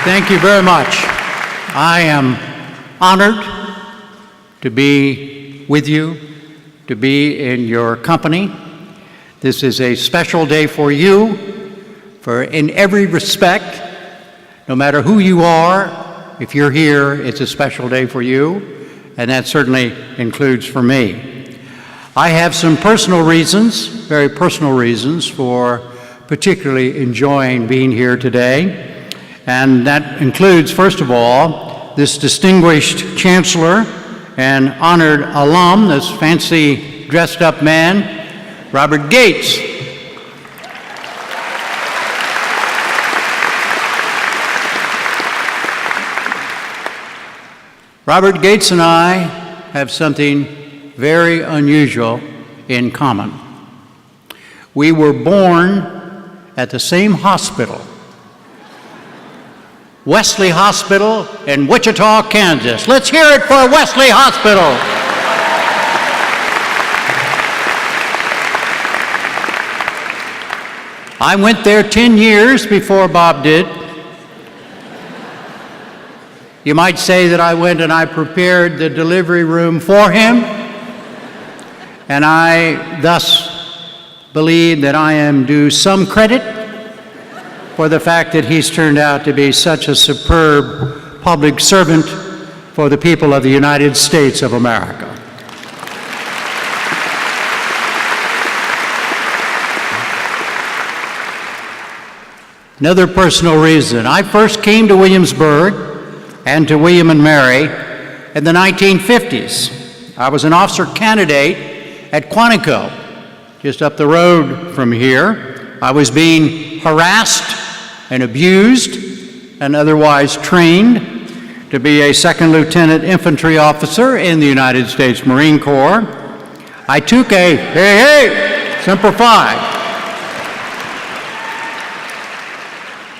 Thank you very much. I am honored to be with you, to be in your company. This is a special day for you, for in every respect, no matter who you are, if you're here, it's a special day for you, and that certainly includes for me. I have some personal reasons, very personal reasons, for particularly enjoying being here today, and that includes, first of all, this distinguished chancellor and honored alum, this fancy dressed-up man, Robert Gates. Robert Gates and I have something very unusual in common. We were born at the same hospital, Wesley Hospital in Wichita, Kansas. Let's hear it for Wesley Hospital. I went there 10 years before Bob did. You might say that I went and I prepared the delivery room for him, and I thus believe that I am due some credit for the fact that he's turned out to be such a superb public servant for the people of the United States of America. Another personal reason. I first came to Williamsburg and to William and Mary in the 1950s. I was an officer candidate at Quantico, just up the road from here. I was being harassed and abused and otherwise trained to be a second lieutenant infantry officer in the United States Marine Corps. I took a, Semper Fi.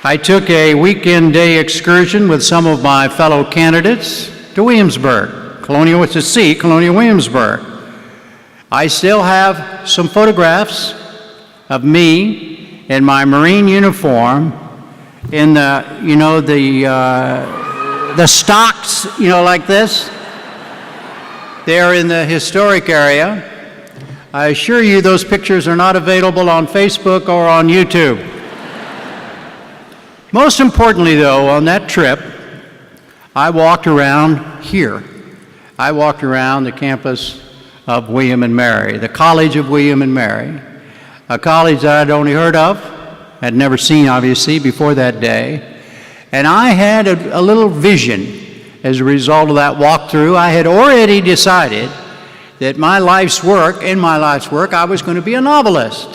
I took a weekend day excursion with some of my fellow candidates to Williamsburg, Colonial Williamsburg. I still have some photographs of me in my Marine uniform in the stocks, like this. They're in the historic area. I assure you those pictures are not available on Facebook or on YouTube. Most importantly, though, on that trip, I walked around here. I walked around the campus of William and Mary, the College of William and Mary, a college that I'd only heard of, had never seen, obviously, before that day. And I had a little vision as a result of that walkthrough. I had already decided that in my life's work, I was going to be a novelist.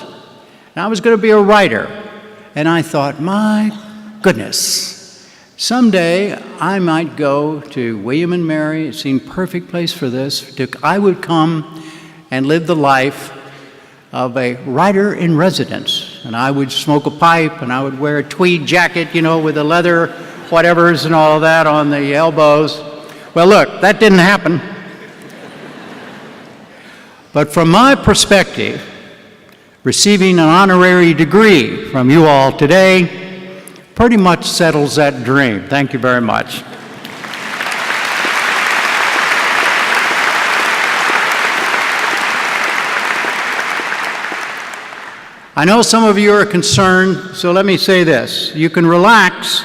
And I was going to be a writer. And I thought, my goodness, someday I might go to William and Mary. It seemed perfect place for this. I would come and live the life of a writer in residence, and I would smoke a pipe, and I would wear a tweed jacket, with the leather whatevers and all of that on the elbows. Well, look, that didn't happen. But from my perspective, receiving an honorary degree from you all today pretty much settles that dream. Thank you very much. I know some of you are concerned, so let me say this. You can relax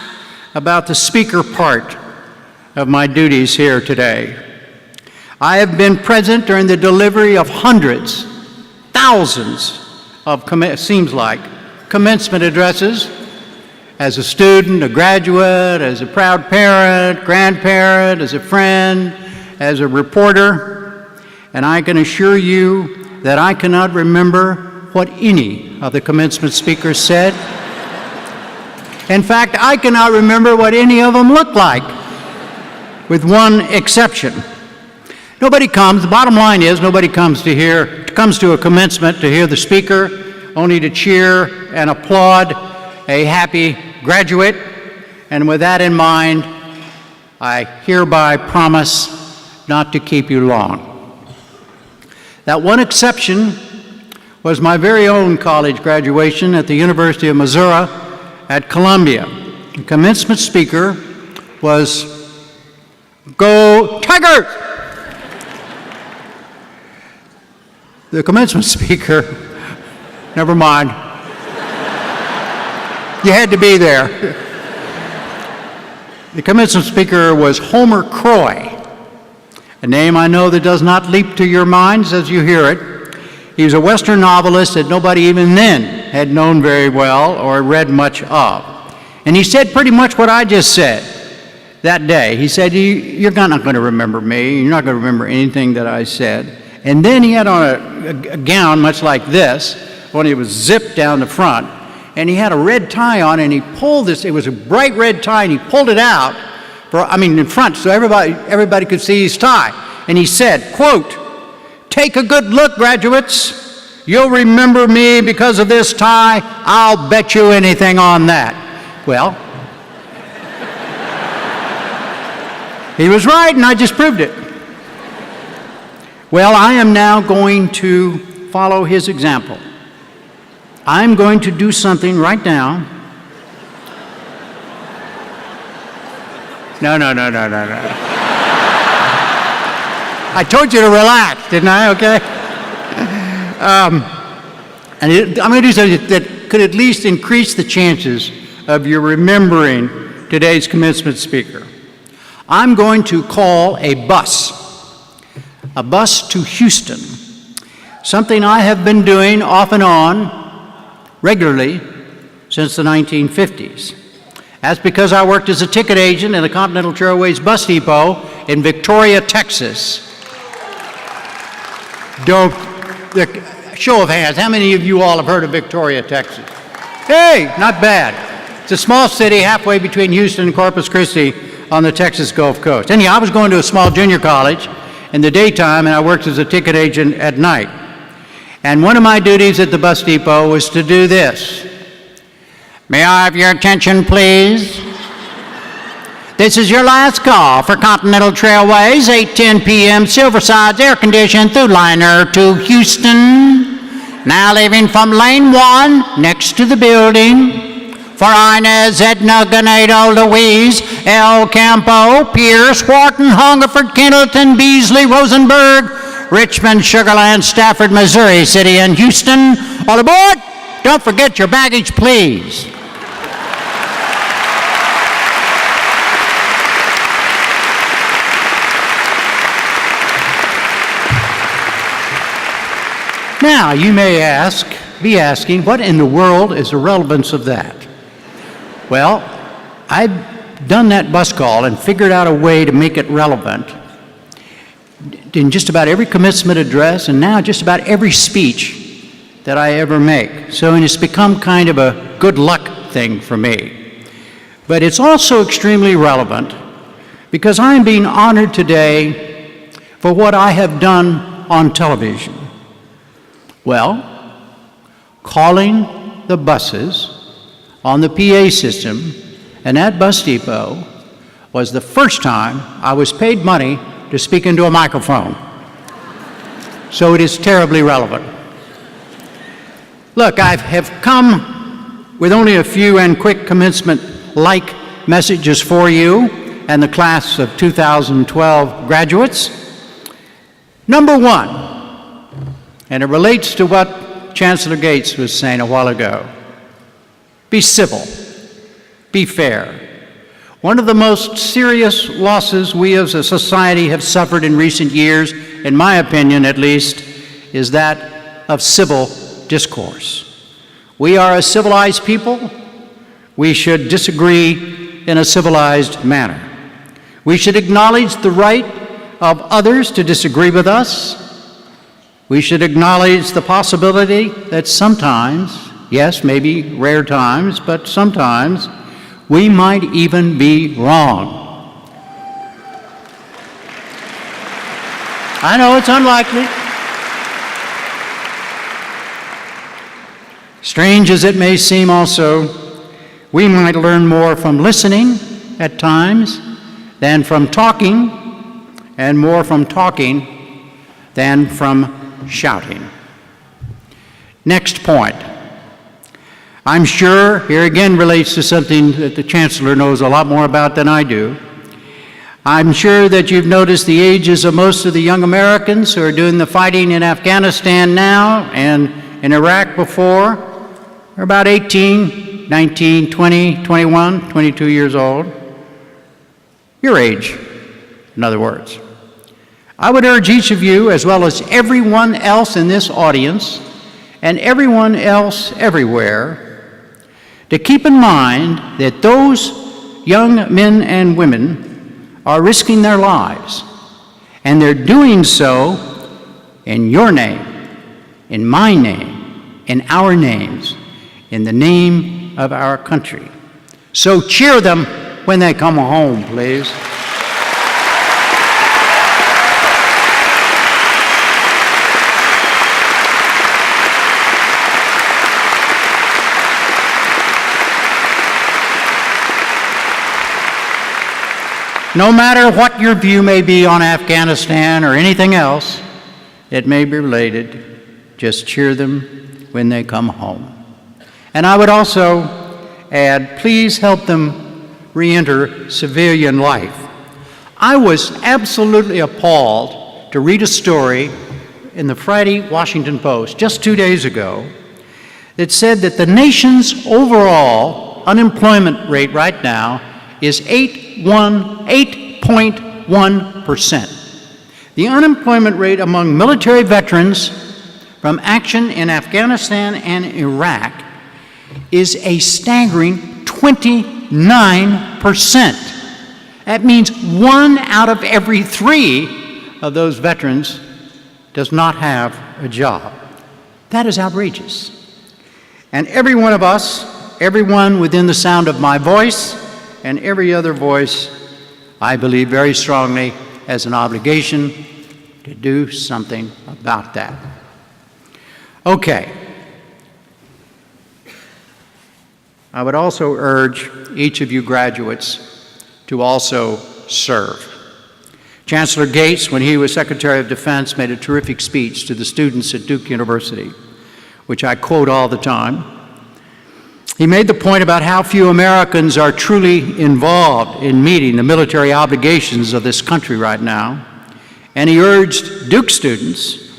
about the speaker part of my duties here today. I have been present during the delivery of hundreds, thousands of, seems like, commencement addresses as a student, a graduate, as a proud parent, grandparent, as a friend, as a reporter, and I can assure you that I cannot remember what any of the commencement speakers said. In fact, I cannot remember what any of them looked like, with one exception. Nobody comes, the bottom line is, nobody comes to a commencement to hear the speaker, only to cheer and applaud a happy graduate. And with that in mind, I hereby promise not to keep you long. That one exception was my very own college graduation at the University of Missouri at Columbia. The commencement speaker was, "Go Tigers!" The commencement speaker, never mind. You had to be there. The commencement speaker was Homer Croy, a name I know that does not leap to your minds as you hear it. He was a Western novelist that nobody even then had known very well or read much of. And he said pretty much what I just said that day. He said, "You're not going to remember me. You're not going to remember anything that I said." And then he had on a gown much like this, when he was zipped down the front, and he had a red tie on, and he pulled this, it was a bright red tie, and he pulled it out, in front, so everybody could see his tie. And he said, quote, "Take a good look, graduates. You'll remember me because of this tie. I'll bet you anything on that." Well, he was right, and I just proved it. Well, I am now going to follow his example. I'm going to do something right now. No. I told you to relax, didn't I? Okay. I'm going to do something that could at least increase the chances of you remembering today's commencement speaker. I'm going to call a bus to Houston, something I have been doing off and on regularly since the 1950s. That's because I worked as a ticket agent in the Continental Trailways bus depot in Victoria, Texas. Show of hands, how many of you all have heard of Victoria, Texas? Hey, not bad. It's a small city halfway between Houston and Corpus Christi on the Texas Gulf Coast. Anyhow, I was going to a small junior college in the daytime, and I worked as a ticket agent at night. And one of my duties at the bus depot was to do this. May I have your attention, please? This is your last call for Continental Trailways, 8:10 p.m. Silverside's air-conditioned through liner to Houston. Now leaving from lane 1 next to the building. For Inez, Edna, Ganado, Louise, El Campo, Pierce, Wharton, Hungerford, Kendleton, Beasley, Rosenberg, Richmond, Sugar Land, Stafford, Missouri City, and Houston. All aboard! Don't forget your baggage, please. Now, you may be asking, what in the world is the relevance of that? Well, I've done that bus call and figured out a way to make it relevant in just about every commencement address and now just about every speech that I ever make. So it's become kind of a good luck thing for me. But it's also extremely relevant because I'm being honored today for what I have done on television. Well, calling the buses on the PA system and at bus depot was the first time I was paid money to speak into a microphone. So it is terribly relevant. Look, I have come with only a few and quick commencement-like messages for you and the class of 2012 graduates. Number 1, and it relates to what Chancellor Gates was saying a while ago. Be civil. Be fair. One of the most serious losses we as a society have suffered in recent years, in my opinion at least, is that of civil discourse. We are a civilized people. We should disagree in a civilized manner. We should acknowledge the right of others to disagree with us. We should acknowledge the possibility that sometimes, yes, maybe rare times, but sometimes, we might even be wrong. I know it's unlikely. Strange as it may seem also, we might learn more from listening at times than from talking, and more from talking than from shouting. Next point. I'm sure, here again relates to something that the Chancellor knows a lot more about than I do. I'm sure that you've noticed the ages of most of the young Americans who are doing the fighting in Afghanistan now and in Iraq before are about 18, 19, 20, 21, 22 years old. Your age, in other words. I would urge each of you, as well as everyone else in this audience and everyone else everywhere, to keep in mind that those young men and women are risking their lives, and they're doing so in your name, in my name, in our names, in the name of our country. So cheer them when they come home, please. No matter what your view may be on Afghanistan or anything else that may be related, just cheer them when they come home. And I would also add, please help them re-enter civilian life. I was absolutely appalled to read a story in the Friday Washington Post just 2 days ago that said that the nation's overall unemployment rate right now is 8.1%. The unemployment rate among military veterans from action in Afghanistan and Iraq is a staggering 29%. That means 1 out of every 3 of those veterans does not have a job. That is outrageous. And every one of us, everyone within the sound of my voice, and every other voice, I believe very strongly, has an obligation to do something about that. Okay. I would also urge each of you graduates to also serve. Chancellor Gates, when he was Secretary of Defense, made a terrific speech to the students at Duke University, which I quote all the time. He made the point about how few Americans are truly involved in meeting the military obligations of this country right now, and he urged Duke students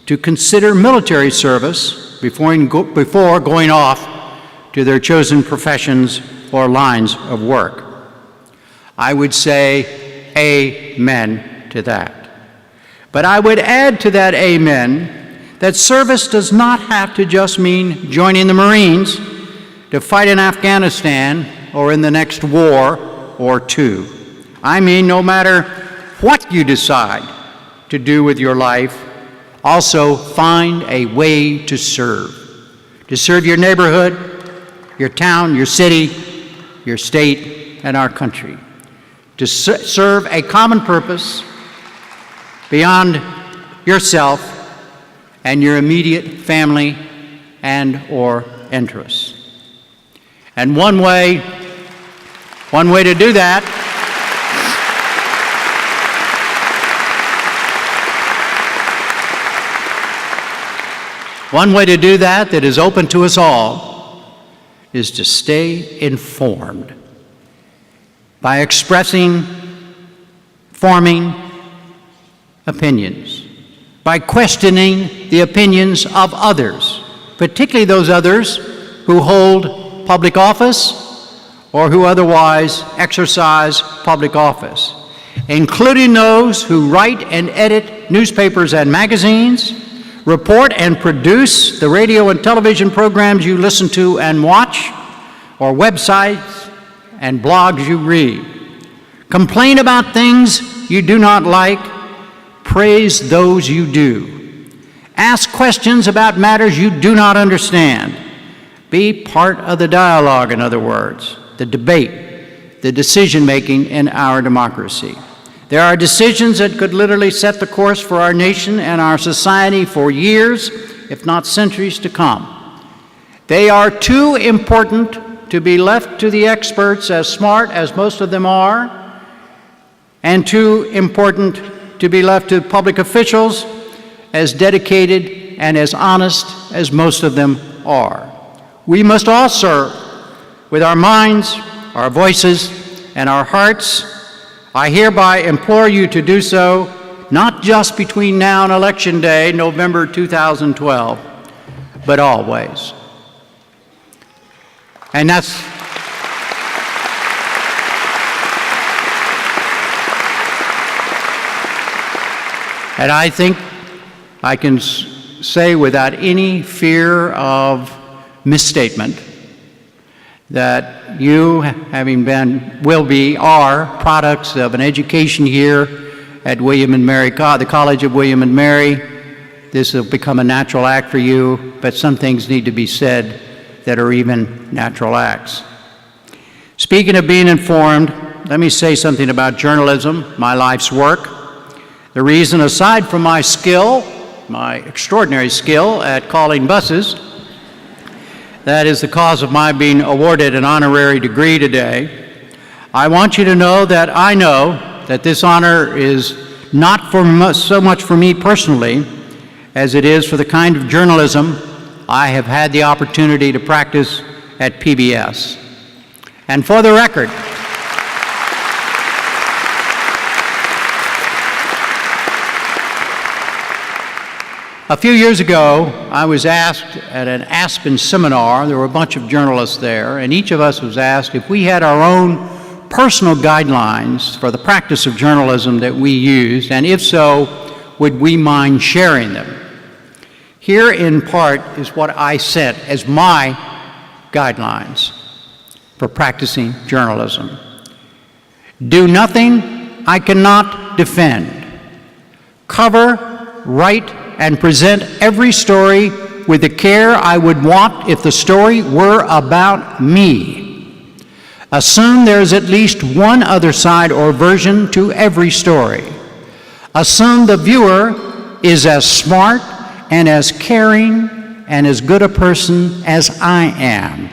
to consider military service before going off to their chosen professions or lines of work. I would say amen to that. But I would add to that amen that service does not have to just mean joining the Marines to fight in Afghanistan or in the next war or two. I mean, no matter what you decide to do with your life, also find a way to serve your neighborhood, your town, your city, your state, and our country, to serve a common purpose beyond yourself and your immediate family and or interests. And one way to do that that is open to us all is to stay informed by forming opinions, by questioning the opinions of others, particularly those others who hold public office or who otherwise exercise public office, including those who write and edit newspapers and magazines, report and produce the radio and television programs you listen to and watch, or websites and blogs you read. Complain about things you do not like, praise those you do. Ask questions about matters you do not understand. Be part of the dialogue, in other words, the debate, the decision-making in our democracy. There are decisions that could literally set the course for our nation and our society for years, if not centuries to come. They are too important to be left to the experts, as smart as most of them are, and too important to be left to public officials, as dedicated and as honest as most of them are. We must all serve with our minds, our voices, and our hearts. I hereby implore you to do so, not just between now and Election Day, November 2012, but always. And I think I can say without any fear of misstatement that you, are products of an education here at William and Mary, the College of William and Mary. This will become a natural act for you, but some things need to be said that are even natural acts. Speaking of being informed, let me say something about journalism, my life's work. The reason, aside from my skill, my extraordinary skill at calling buses, that is the cause of my being awarded an honorary degree today. I want you to know that I know that this honor is not so much for me personally as it is for the kind of journalism I have had the opportunity to practice at PBS. And for the record, a few years ago, I was asked at an Aspen seminar, there were a bunch of journalists there, and each of us was asked if we had our own personal guidelines for the practice of journalism that we used, and if so, would we mind sharing them? Here in part is what I set as my guidelines for practicing journalism. Do nothing I cannot defend. Cover, write, and present every story with the care I would want if the story were about me. Assume there's at least one other side or version to every story. Assume the viewer is as smart and as caring and as good a person as I am.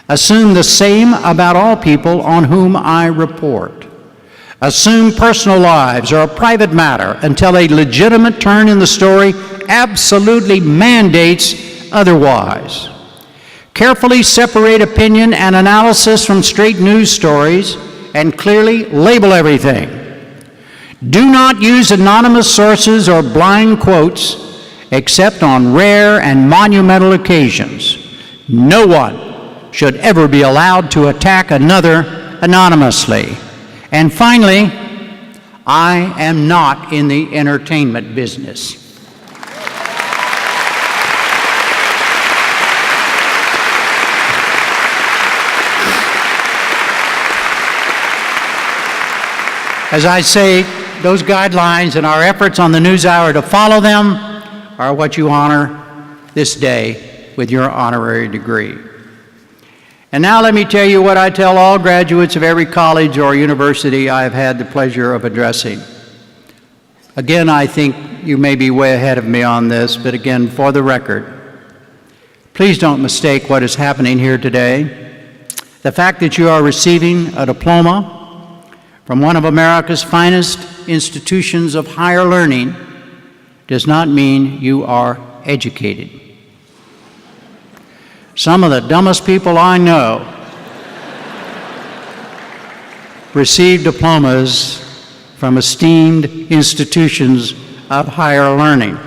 Assume the same about all people on whom I report. Assume personal lives are a private matter until a legitimate turn in the story absolutely mandates otherwise. Carefully separate opinion and analysis from straight news stories and clearly label everything. Do not use anonymous sources or blind quotes except on rare and monumental occasions. No one should ever be allowed to attack another anonymously. And finally, I am not in the entertainment business. As I say, those guidelines and our efforts on the NewsHour to follow them are what you honor this day with your honorary degree. And now let me tell you what I tell all graduates of every college or university I have had the pleasure of addressing. Again, I think you may be way ahead of me on this, but again, for the record, please don't mistake what is happening here today. The fact that you are receiving a diploma from one of America's finest institutions of higher learning does not mean you are educated. Some of the dumbest people I know receive diplomas from esteemed institutions of higher learning.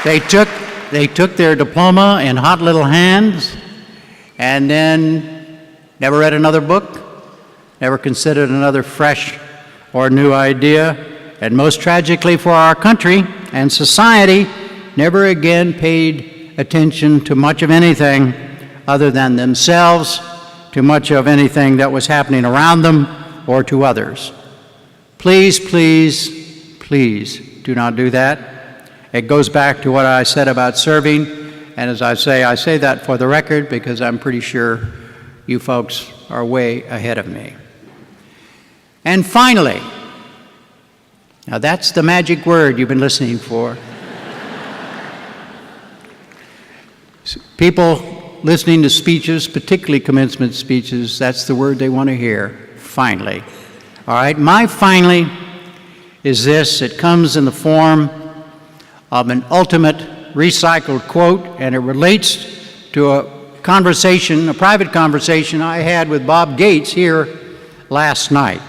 They took their diploma in hot little hands and then never read another book, never considered another fresh or new idea, and most tragically for our country and society, never again paid attention to much of anything other than themselves, to much of anything that was happening around them or to others. Please, please, please do not do that. It goes back to what I said about serving, and as I say that for the record because I'm pretty sure you folks are way ahead of me. And finally, now that's the magic word you've been listening for. People listening to speeches, particularly commencement speeches, that's the word they want to hear, finally. All right, my finally is this. It comes in the form of an ultimate recycled quote, and it relates to a private conversation I had with Bob Gates here last night.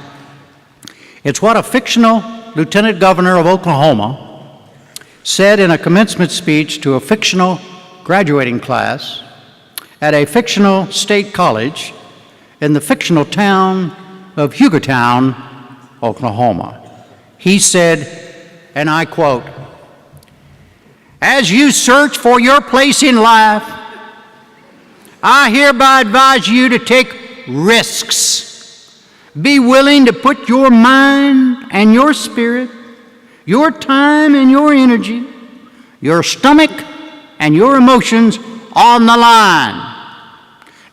It's what a fictional lieutenant governor of Oklahoma said in a commencement speech to a fictional graduating class at a fictional state college in the fictional town of Hugotown, Oklahoma. He said, and I quote, "As you search for your place in life, I hereby advise you to take risks. Be willing to put your mind and your spirit, your time and your energy, your stomach and your emotions on the line.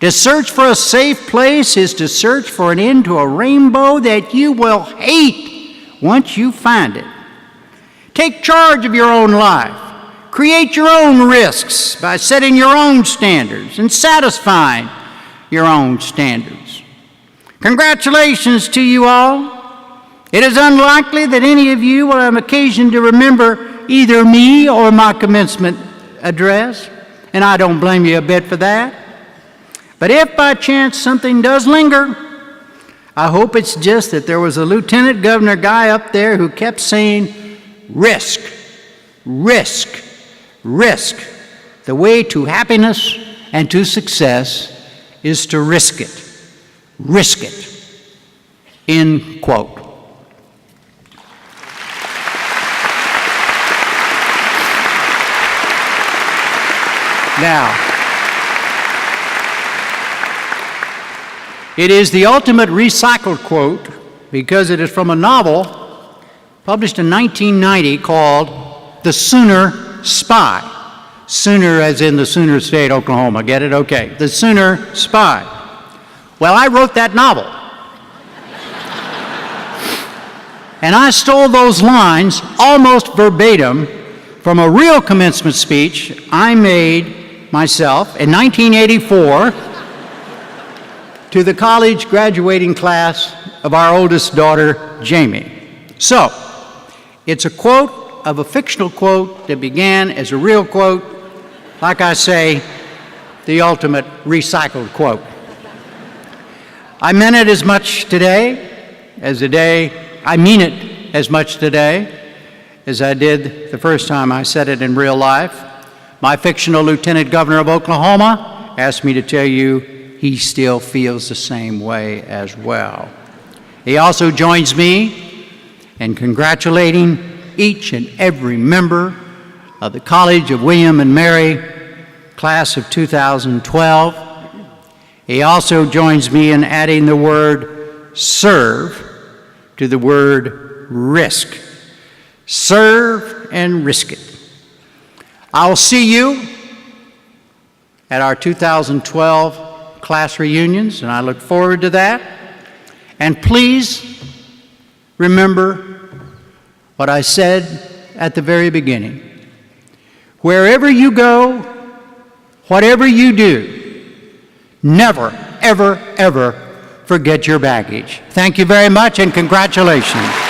To search for a safe place is to search for an end to a rainbow that you will hate once you find it. Take charge of your own life. Create your own risks by setting your own standards and satisfying your own standards. Congratulations to you all. It is unlikely that any of you will have occasion to remember either me or my commencement address, and I don't blame you a bit for that. But if by chance something does linger, I hope it's just that there was a lieutenant governor guy up there who kept saying, risk, risk, risk. The way to happiness and to success is to risk it. Risk it." End quote. Now, it is the ultimate recycled quote because it is from a novel published in 1990 called The Sooner Spy. Sooner as in the Sooner State, Oklahoma. Get it? Okay. The Sooner Spy. Well, I wrote that novel. And I stole those lines almost verbatim from a real commencement speech I made myself in 1984 to the college graduating class of our oldest daughter, Jamie. So, it's a quote of a fictional quote that began as a real quote, like I say, the ultimate recycled quote. I meant it as much today as I mean it as much today as I did the first time I said it in real life. My fictional lieutenant governor of Oklahoma asked me to tell you he still feels the same way as well. He also joins me in congratulating each and every member of the College of William and Mary class of 2012. He also joins me in adding the word serve to the word risk. Serve and risk it. I'll see you at our 2012 class reunions, and I look forward to that. And please remember what I said at the very beginning. Wherever you go, whatever you do, never, ever, ever forget your baggage. Thank you very much, and congratulations.